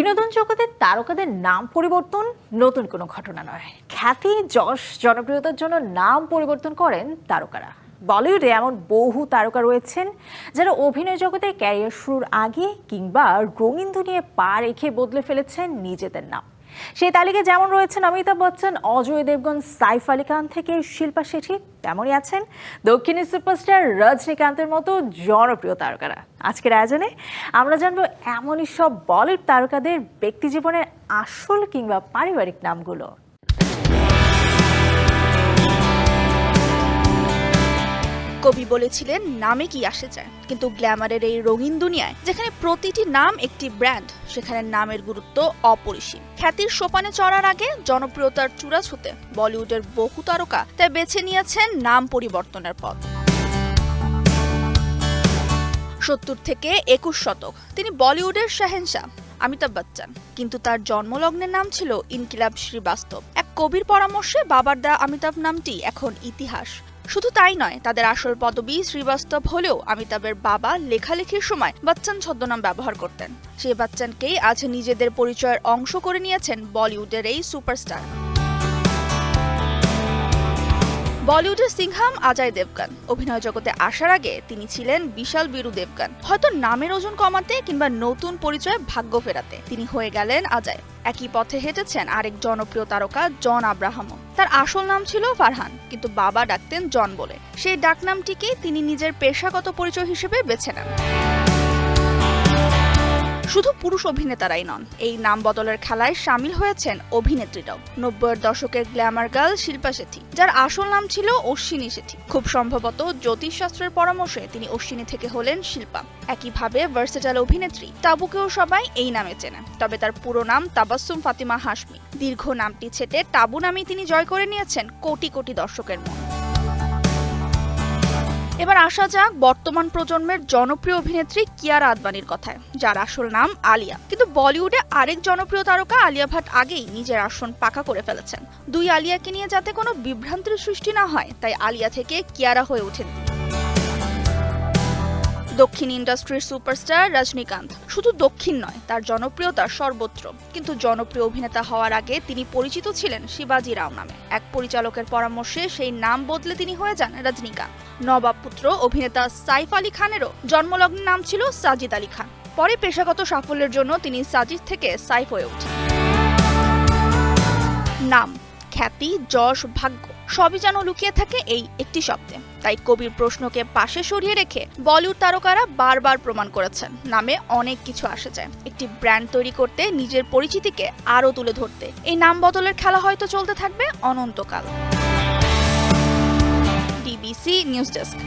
বিনোদন জগতের তারকাদের নাম পরিবর্তন নতুন কোনো ঘটনা নয়। খ্যাতি, যশ, জনপ্রিয়তার জন্য নাম পরিবর্তন করেন তারকারা। বলিউডে এমন বহু তারকা রয়েছেন যারা অভিনয় জগতে ক্যারিয়ার শুরুর আগে কিংবা রঙিন দুনিয়ায় পা রেখে বদলে ফেলেছেন নিজেদের নাম। সেই তালিকায় যেমন রয়েছেন অমিতাভ বচ্চন, অজয় দেবগন, সাইফ আলী খান থেকে শিল্পা শেঠি, তেমনই আছেন দক্ষিণী সুপারস্টার রজনীকান্তের মতো জনপ্রিয় তারকারা। আজকের আয়োজনে আমরা জানবো এমনই সব বলিউড তারকাদের ব্যক্তিজীবনের আসল কিংবা পারিবারিক নামগুলো। কবি বলেছিলেন নামে কি আসে যায়, কিন্তু গ্ল্যামারের এই রঙিন দুনিয়ায় যেখানে প্রতিটি নাম একটি ব্র্যান্ড, সেখানে নামের গুরুত্ব অপরিসীম। খ্যাতির সোপানে চড়ার আগে জনপ্রিয়তার চূড়া ছুঁতে বলিউডের বহু তারকা তাই বেছে নিয়েছেন নাম পরিবর্তনের পথ। 70 থেকে 21 শতক তিনি বলিউডের শাহেনশাহ অমিতাভ বচ্চন, কিন্তু তার জন্মলগ্নের নাম ছিল ইনকিলাব শ্রীবাস্তব। এক কবির পরামর্শে বাবার দেয়া অমিতাভ নামটি এখন ইতিহাস। শুধু তাই নয়, তাদের আসল পদবী শ্রীবাস্তব হলেও অমিতাভের বাবা লেখালেখির সময় বচ্চন ছদ্মনাম ব্যবহার করতেন। সেই বচ্চনকেই আজ নিজেদের পরিচয়ের অংশ করে নিয়েছেন বলিউডের এই সুপারস্টার। বলিউডের সিংহাম অজয় দেবগন অভিনয় জগতে আসার আগে তিনি ছিলেন বিশাল বীরু দেবগন। হয়তো নামের ওজন কমাতে কিংবা নতুন পরিচয়ে ভাগ্য ফেরাতে তিনি হয়ে গেলেন অজয়। একই পথে হেঁটেছেন আরেক জনপ্রিয় তারকা জন আব্রাহামও। তার আসল নাম ছিল ফারহান, কিন্তু বাবা ডাকতেন জন বলে। সেই ডাকনামটিকে তিনি নিজের পেশাগত পরিচয় হিসেবে বেছে নেন। শুধু পুরুষ অভিনেতারাই নন, এই নাম বদলের খেলায় সামিল হয়েছেন অভিনেত্রীরাও। 90-এর দশকের গ্ল্যামার গার্ল শিল্পা শেঠি, যার আসল নাম ছিল অশ্বিনী শেঠি। খুব সম্ভবত জ্যোতিষশাস্ত্রের পরামর্শে তিনি অশ্বিনী থেকে হলেন শিল্পা। একইভাবে ভার্সেটাইল অভিনেত্রী টাবুকেও সবাই এই নামে চেনে, তবে তার পুরো নাম তাবাসসুম ফাতিমা হাশমি। দীর্ঘ নামটি ছেটে টাবু নামেই তিনি জয় করে নিয়েছেন কোটি কোটি দর্শকের মন। এবার আসা যাক বর্তমান প্রজন্মের জনপ্রিয় অভিনেত্রী কিয়ারা আদবানির কথায়, যার আসল নাম আলিয়া। কিন্তু বলিউডে আরেক জনপ্রিয় তারকা আলিয়া ভাট আগেই নিজের আসন পাকা করে ফেলেছেন। দুই আলিয়াকে নিয়ে যাতে কোনো বিভ্রান্তির সৃষ্টি না হয়, তাই আলিয়া থেকে কিয়ারা হয়ে ওঠেন। দক্ষিণ ইন্ডাস্ট্রির সুপারস্টার রজনীকান্ত শুধু দক্ষিণ নয়, তার জনপ্রিয়তা সর্বত্র। কিন্তু জনপ্রিয় অভিনেতা হওয়ার আগে তিনি পরিচিত ছিলেন শিবাজি রাও নামে। এক পরিচালকের পরামর্শে সেই নাম বদলে তিনি হয়ে যান রজনীকান্ত। নবাব পুত্র অভিনেতা সাইফ আলী খানেরও জন্মলগ্নের নাম ছিল সাজিদ আলী খান। পরে পেশাগত সাফল্যের জন্য তিনি সাজিদ থেকে সাইফ হয়ে ওঠেন। নাম, খ্যাতি, যশ, ভাগ্য সবই যেন লুকিয়ে থাকে এই একটি শব্দে। তাই কবির প্রশ্নকে পাশে সরিয়ে রেখে বলিউড তারকারা বারবার প্রমাণ করেছেন নামে অনেক কিছু আসে যায়। একটি ব্র্যান্ড তৈরি করতে, নিজের পরিচিতিকে আরও তুলে ধরতে এই নাম বদলের খেলা হয়তো চলতে থাকবে অনন্তকাল। DBC news desk.